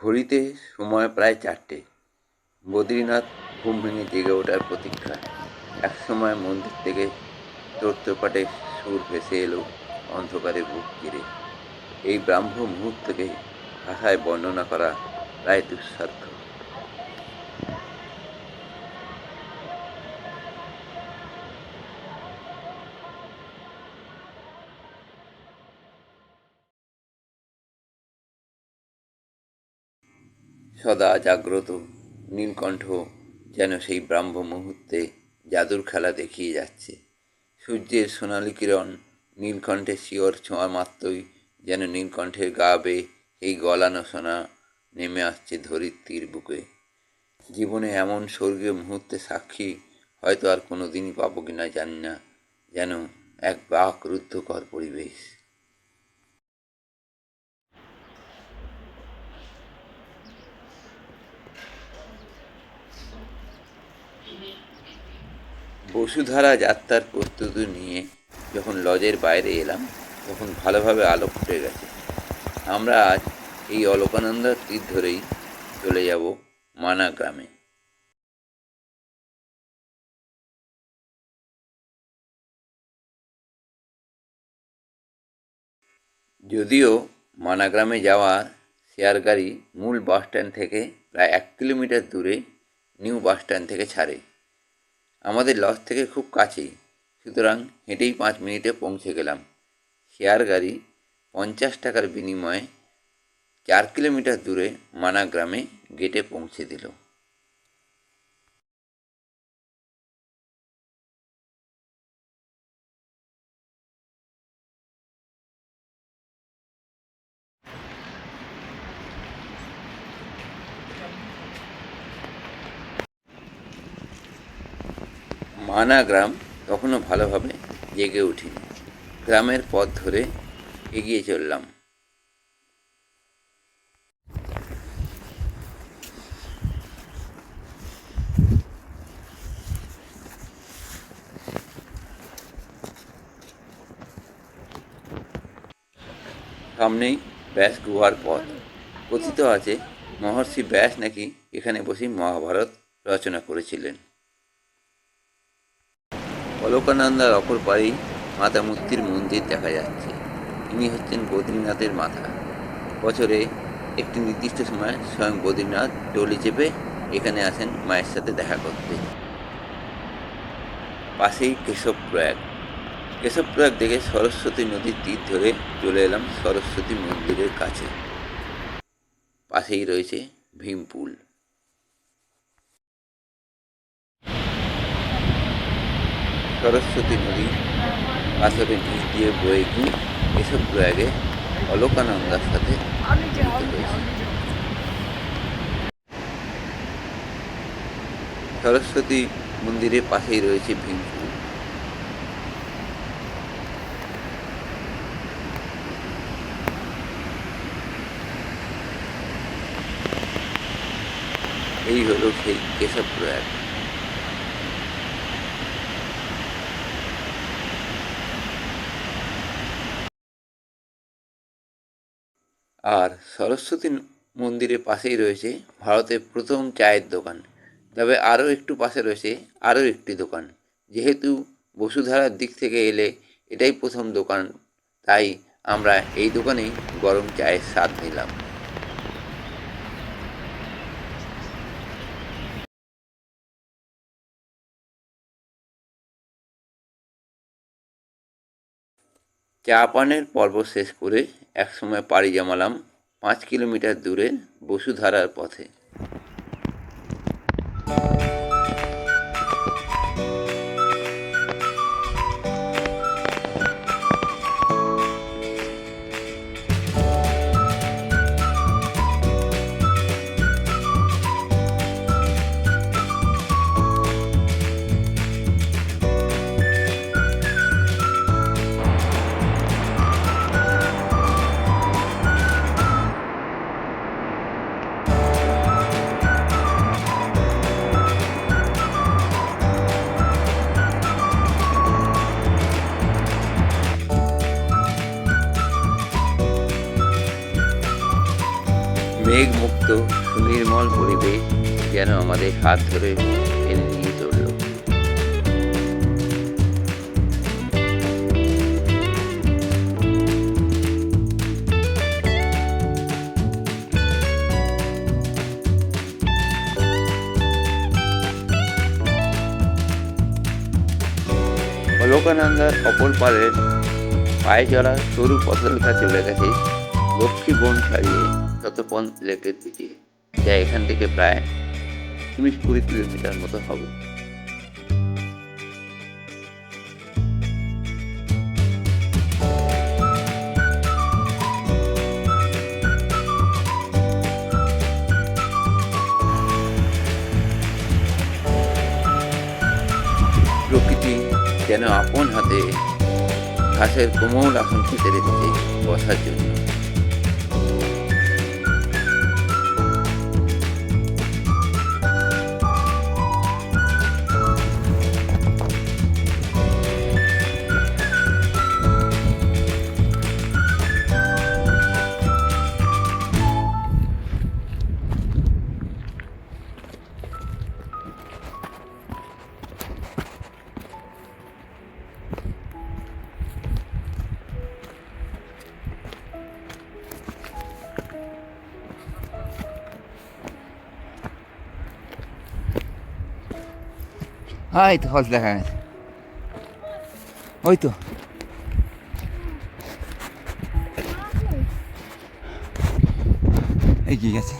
ঘড়িতে সময় প্রায় 4টে। বদ্রীনাথ ঘুম ভেঙে জেগে ওঠার প্রতীক্ষায়। একসময় মন্দির থেকে তোর্তপাটে সুর ভেসে এলো অন্ধকারে বুক চিরে। এই ব্রাহ্ম মুহূর্তকে ভাষায় বর্ণনা করা প্রায় দুঃসাধ্য। সদা জাগ্রত নীলকণ্ঠ যেন সেই ব্রাহ্ম মুহূর্তে জাদুর খেলা দেখিয়ে যাচ্ছে। সূর্যের সোনালি কিরণ নীলকণ্ঠের শিয়র ছোঁয়া মাত্রই যেন নীলকণ্ঠের গা বেয়ে এই গলানো সোনা নেমে আসছে ধরিত্রীর বুকে। জীবনে এমন স্বর্গীয় মুহূর্তে সাক্ষী হয়তো আর কোনো দিনই পাবো কিনা জানি না। যেন এক বাক রুদ্ধকর পরিবেশ। বসুধারা যাত্রার প্রস্তুতি নিয়ে যখন লজের বাইরে এলাম তখন ভালোভাবে আলো ফুটে গেছে। আমরা আজ এই অলকানন্দার তীর ধরেই চলে যাব মানা গ্রামে। যদিও মানা গ্রামে যাওয়ার শেয়ার গাড়ি মূল বাসস্ট্যান্ড থেকে প্রায় 1 কিলোমিটার দূরে নিউ বাসস্ট্যান্ড থেকে ছাড়ে। আমাদের লজ থেকে খুব কাছেই, সুতরাং হেঁটেই 5 মিনিটে পৌঁছে গেলাম। শেয়ার গাড়ি 50 টাকার বিনিময়ে 4 কিলোমিটার দূরে মানা গ্রামে গেটে পৌঁছে দিল। মানা গ্রাম তখনও ভালোভাবে জেগে উঠিনি। গ্রামের পথ ধরে এগিয়ে চললাম। সামনেই ব্যাস গুহার পথ। কথিত আছে মহর্ষি ব্যাস নাকি এখানে বসেই মহাভারত রচনা করেছিলেন। অলকানন্দার অপর পাড়েই মাতা মূর্তির মন্দির দেখা যাচ্ছে। ইনি হচ্ছেন বদ্রীনাথের মাতা। বছরে একটি নির্দিষ্ট সময় স্বয়ং বদ্রীনাথ ডোলি চেপে এখানে আসেন মায়ের সাথে দেখা করতে। পাশেই কেশবপ্রয়াগ। কেশবপ্রয়াগ দেখে সরস্বতী নদীর তীর ধরে চলে এলাম সরস্বতী মন্দিরের কাছে। পাশেই রয়েছে ভীমপুল। সরস্বতী নদী পাথরের নিচ দিয়ে বয়ে গিয়ে কেশবপ্রয়াগে অলকানন্দার সাথে মিলিত হয়েছে। সরস্বতী মন্দিরের পাশেই রয়েছে ভীমপুল। এই হলো সেই কেশবপ্রয়াগ। আর সরস্বতী মন্দিরের পাশেই রয়েছে ভারতের প্রথম চায়ের দোকান। তবে আরও একটু পাশে রয়েছে আরও একটি দোকান। যেহেতু বসুধারার দিক থেকে এলে এটাই প্রথম দোকান, তাই আমরা এই দোকানেই গরম চায়ের স্বাদ নিলাম। চা পানের পর্ব শেষ করে একসময় পাড়ি জমালাম 5 কিলোমিটার দূরের বসুধারার পথে। মেঘমুক্ত সুনির্মল পরিবেশ যেন আমাদের হাত ধরে টেনে নিয়ে চলল। অলকানন্দার অপর পারের পায়ে চলা সরু পথরেখা চলে গেছে লক্ষ্মী বন ছাড়িয়ে শতপথ লেকের দিকে, যা এখান থেকে প্রায় 19-20 কিলোমিটার মতো হবে। প্রকৃতি যেন আপন হাতে ঘাসের কোমল আসন পেতে রেখেছে বসার জন্য। এই তো হজ দেখা গেছে, ওই তো এগিয়ে গেছে।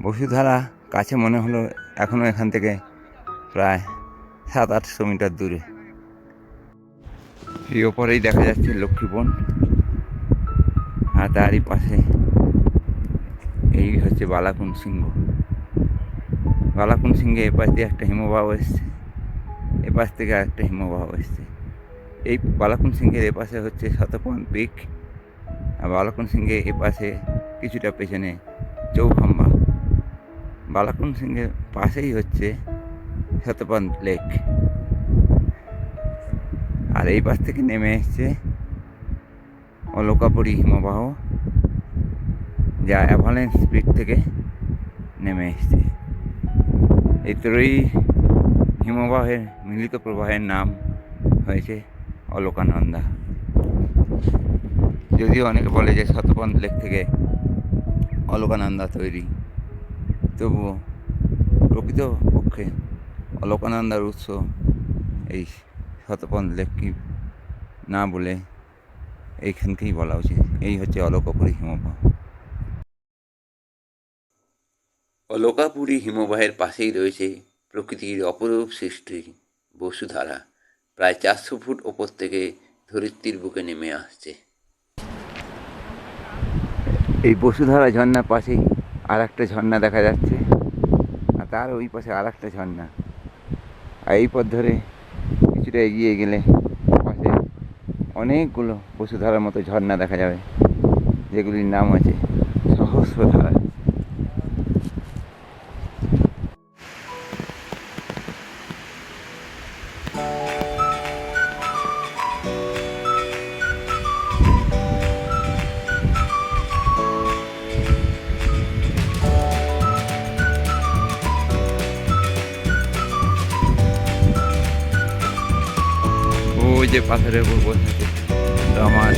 বসুধারা কাছে মনে হলো এখনো এখান থেকে প্রায় 700-800 মিটার দূরে। এই ওপরেই দেখা যাচ্ছে লক্ষ্মীবন, আর তারই পাশে এই হচ্ছে বালাকুন সিংহ। বালাকুন সিংহে এপাশ দিয়ে একটা হিমবাহ এসছে, এপাশ থেকে একটা হিমবাহ এসছে। এই বালাকুন সিংহের এপাশে হচ্ছে শতপথ পিক, আর বালাকুন সিংহে এপাশে কিছুটা পেছনে চৌখাম্বা। বালাকুন সিংহের পাশেই হচ্ছে শতপথ লেক, আর এই পাশ থেকে নেমে এসছে অলকাপুরী হিমবাহ, যা অ্যাভালেন্স পিক থেকে নেমে এসছে। এই ত্রয়ী হিমবাহের মিলিত প্রবাহের নাম হয়েছে অলকানন্দা। যদিও অনেকে বলে যে শতপথ লেক থেকে অলকানন্দা তৈরি, তবুও প্রকৃতপক্ষে অলকানন্দার উৎস এই শতপথ লেককে না বলে এইখানকেই বলা উচিত। এই হচ্ছে অলকাপুরী হিমবাহ। অলকাপুরী হিমবাহের পাশেই রয়েছে প্রকৃতির অপরূপ সৃষ্টি বসুধারা, প্রায় 400 ফুট ওপর থেকে ধরিত্রীর বুকে নেমে আসছে। এই বসুধারা ঝর্ণার পাশেই আর একটা ঝর্ণা দেখা যাচ্ছে, আর তার ওই পাশে আর একটা ঝর্ণা। আর এই পথ ধরে কিছুটা এগিয়ে গেলে পাশে অনেকগুলো বসুধারার মতো ঝর্ণা দেখা যাবে, যেগুলির নাম আছে সহস্রধারা। ওই যে পাথরের উপর বসে আছে রামার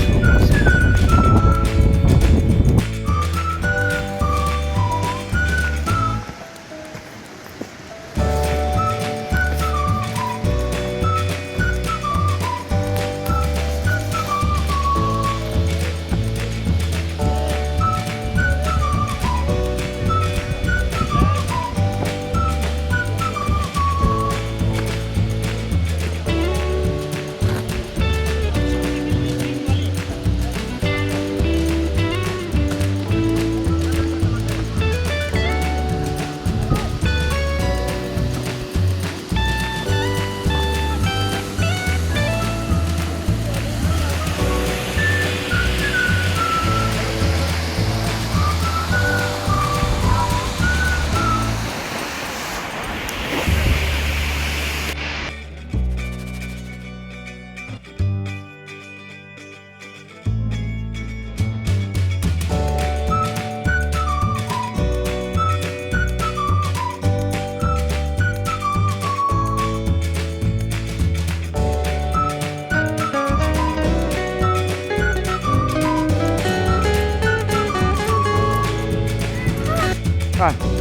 নমস্কার।